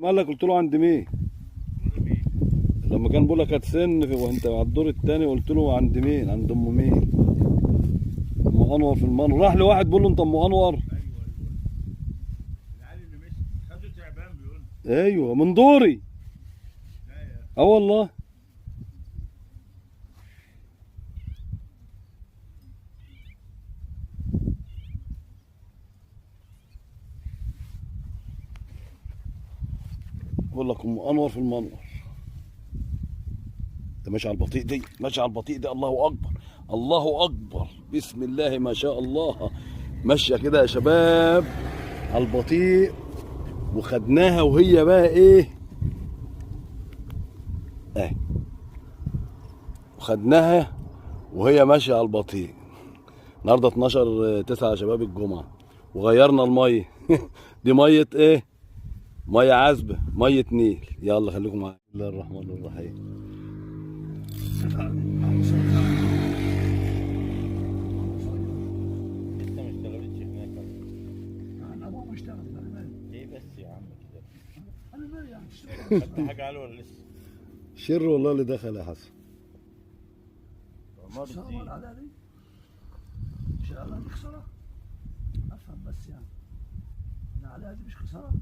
مالك؟ قلت له عند مين؟ لما كان بيقول لك هتسن وانت على الدور الثاني قلت له عند مين؟ عند ام مين؟ ام انور في المنور. راح لواحد بيقول له انت ام انور؟ العيال اللي مشي خدوا تعبان بيقول. ايوه من دوري. اه والله. بقول لك ام انور في المنور. انت ماشي على البطيء دي، ماشي على البطيء دي. الله اكبر، الله اكبر، بسم الله ما شاء الله. ماشيه كده يا شباب على البطيء، وخدناها وهي بقى ايه اهي، وخدناها وهي ماشيه على البطيء. النهارده 12/9 يا شباب الجمعه، وغيرنا الميه دي ميه ايه؟ ميه عذبه، ميه نيل. يلا خليكم معايا. بسم الله الرحمن الرحيم. لسه ما اشتغلتش هناك. انا ابوه ما اشتغل، انا مالي. ليه بس يا عم كده؟ انا مالي يعني خدت حاجه عليه ولا لسه؟ شر والله اللي دخل يا حسن. خساره ولا على دي؟ شغاله دي خساره؟ افهم بس يعني ان عليها دي مش خساره.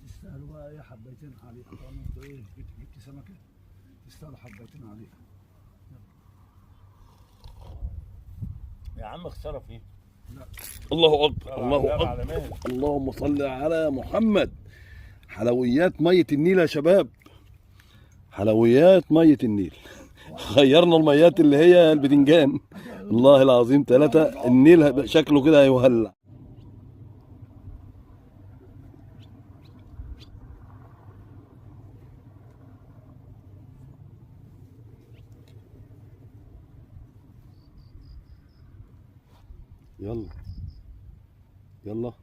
تستاهلوا بقى ايه حبيتين عليها، طالما انتوا ايه جبت سمكه تستاهلوا حبيتين عليها. يا عم خساره فيه. الله اكبر، الله على اكبر، مهلك. اللهم صل على محمد. حلويات ميه النيل يا شباب، حلويات ميه النيل. غيرنا الميات اللي هي البتنجان. والله العظيم 3 النيل شكله كده هيولع. يلا يلا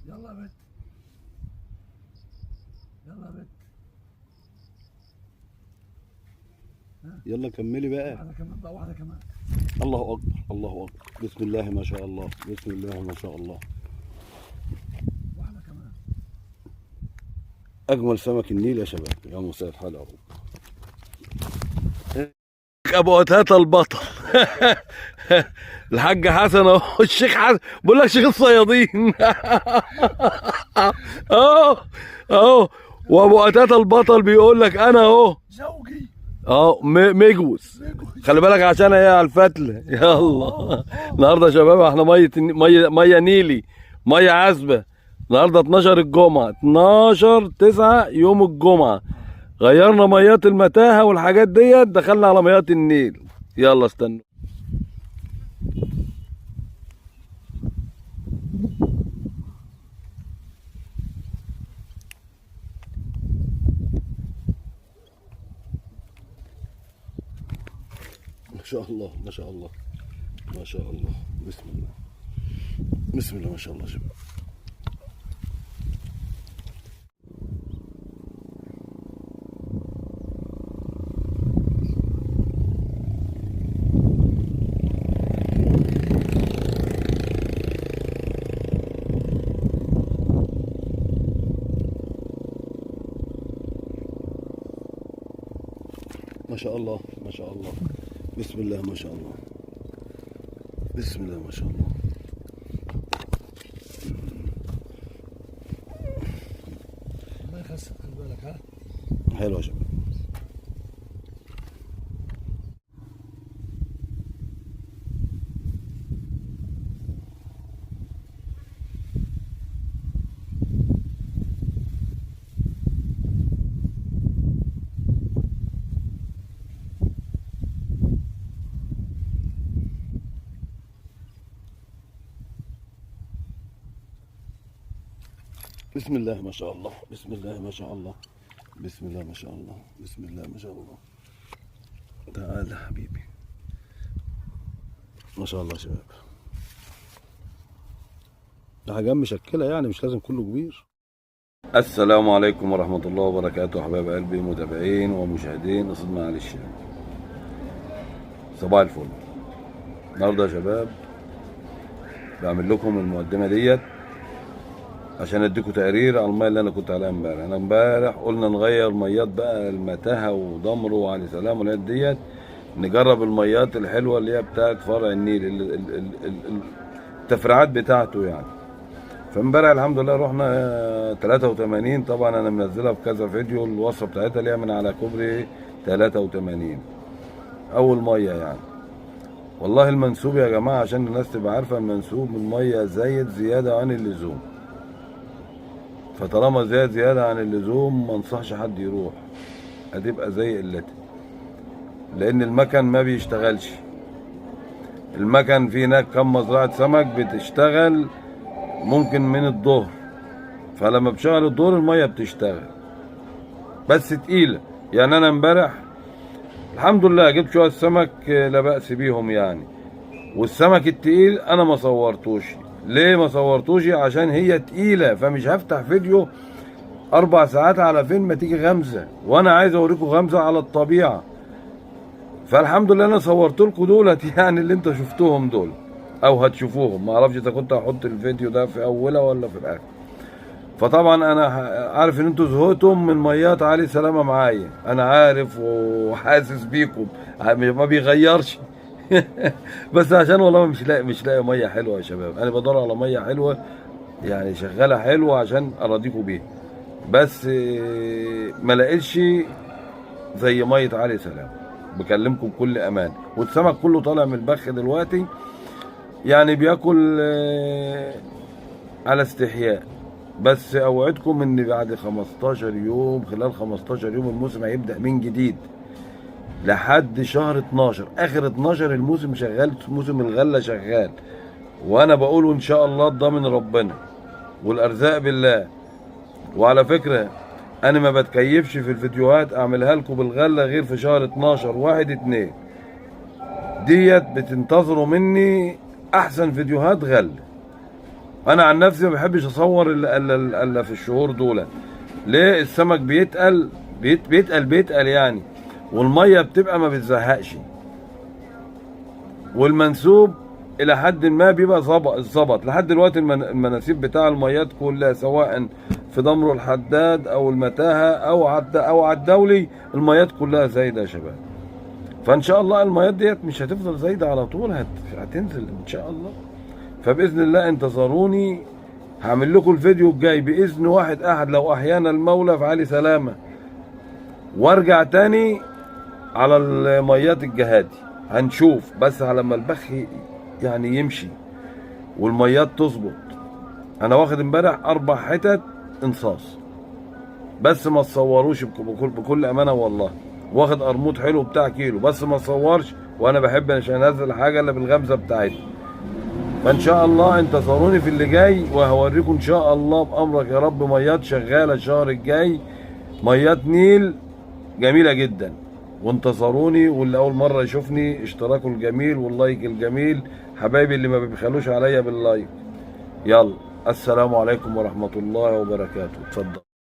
يلا يا بت، يلا يا بت. يلا كملي بقى. واحده كمان بقى، واحده كمان. الله اكبر، الله اكبر، بسم الله ما شاء الله، بسم الله ما شاء الله. واحده كمان. اجمل سمك النيل يا شباب. يا مساء الحال يا رب. ابو اتاتا البطل الحاج حسن اهو، الشيخ حسن بقول لك شيخ الصيادين اهو اهو. وابو اتاتا البطل بيقول لك انا اهو زوجي اهو مجوز. خلي بالك عشان هي على الفتله. يلا النهارده يا شباب احنا ميه نيلي، ميه عذبه. النهارده 12 الجمعه، 12/9 يوم الجمعه. غيرنا ميات المتاهه والحاجات ديت، دخلنا على ميات النيل. يلا استنوا. ما شاء الله ما شاء الله ما شاء الله، بسم الله بسم الله ما شاء الله يا شباب. ما شاء الله ما شاء الله، بسم الله ما شاء الله، بسم الله ما شاء الله. الله يخسر، خلي بالك ها. حلو يا شباب. بسم الله ما شاء الله، بسم الله ما شاء الله، بسم الله ما شاء الله، بسم الله ما شاء الله. تعال حبيبي. ما شاء الله يا شباب. ده حاجات مشكلة يعني، مش لازم كله كبير. السلام عليكم ورحمة الله وبركاته حبايب قلبي، متابعين ومشاهدين قصة معالي الشام. صباح الفل. النهارده يا شباب بعمل لكم المقدمه ديت عشان اديكم تقرير على الميه اللي انا كنت عليها امبارح. انا امبارح قلنا نغير ميات بقى المتاهه وضمر وعلي سلام والحاجات ديت، نجرب الميات الحلوه اللي هي بتاعت فرع النيل التفريعات بتاعته يعني. فامبارح الحمد لله رحنا 83. طبعا انا منزلها في كذا فيديو الوصفه بتاعتها اللي هي من على كوبري 83 اول ميه يعني. والله المنسوب يا جماعه عشان الناس تبقى عارفه، المنسوب الميه زايد زياده عن اللزوم. فطالما زياده عن اللزوم ما انصحش حد يروح، هتبقى زي قلتها، لان المكن ما بيشتغلش. المكن في هناك كم مزرعه سمك بتشتغل ممكن من الظهر، فلما بتشغل الظهر الميه بتشتغل بس تقيله. يعني انا امبارح الحمد لله جبت شويه سمك لا باس بيهم يعني، والسمك التقيل انا ما صورتوش. ليه ما صورتوش؟ عشان هي تقيله، فمش هفتح فيديو 4 ساعات على فين ما تيجي غمزه، وانا عايز اوريكم غمزه على الطبيعه. فالحمد لله انا صورت لكم دولت يعني اللي انتوا شفتوهم دول او هتشوفوهم، ما اعرفش اذا كنت هحط الفيديو ده في اولها ولا في الاخر. فطبعا انا عارف ان انتوا زهقتم من ميات علي سلامه معايا، انا عارف وحاسس بيكم، ما بيغيرش بس عشان والله مش لاقي ميه حلوه يا شباب. انا بدور على ميه حلوه يعني شغاله حلوه عشان اراضيكم بيها، بس ما لقيتش زي ميه علي سلامه. بكلمكم بكل امان، والسمك كله طالع من البخ دلوقتي يعني بياكل على استحياء. بس اوعدكم ان بعد 15 يوم، خلال 15 يوم الموسم هيبدأ من جديد لحد شهر 12، اخر 12 الموسم شغال، موسم الغلة شغال. وانا بقول ان شاء الله ضامن ربنا والارزاق بالله. وعلى فكرة انا ما بتكيفش في الفيديوهات اعملها لكم بالغلة غير في شهر 12 1 2 ديت بتنتظروا مني احسن فيديوهات غلة. انا عن نفسي ما بحبش اصور الا في الشهور دول. ليه؟ السمك بيتقل يعني، والميه بتبقى ما بتزهقش، والمنسوب الى حد ما بيبقى ظبط. لحد دلوقتي المناسيب بتاع الميات كلها سواء في ضمر الحداد او المتاهه او على الدولي، الميات كلها زايده يا شباب. فان شاء الله الميات ديت مش هتفضل زايده على طول، هتنزل ان شاء الله. فباذن الله انتظروني، هعمل لكم الفيديو الجاي باذن واحد احد لو احيانا المولى في علي سلامه، وارجع تاني على الميات الجهادي. هنشوف بس على ما البخ يعني يمشي والميات تظبط. انا واخد امبارح 4 حتت انصاص بس ما تصوروش بكل امانه والله. واخد قرموط حلو بتاع كيلو بس ما تصورش، وانا بحب مش انزل حاجه الا بالغمزه بتاعتي. فان شاء الله انتظروني في اللي جاي، وهوريكم ان شاء الله بامرك يا رب ميات شغاله الشهر الجاي، ميات نيل جميله جدا. وانتظروني، واللي اول مره يشوفني اشتراكه الجميل واللايك الجميل، حبايبي اللي ما بيبخلوش عليا باللايك. يلا السلام عليكم ورحمه الله وبركاته. اتفضل.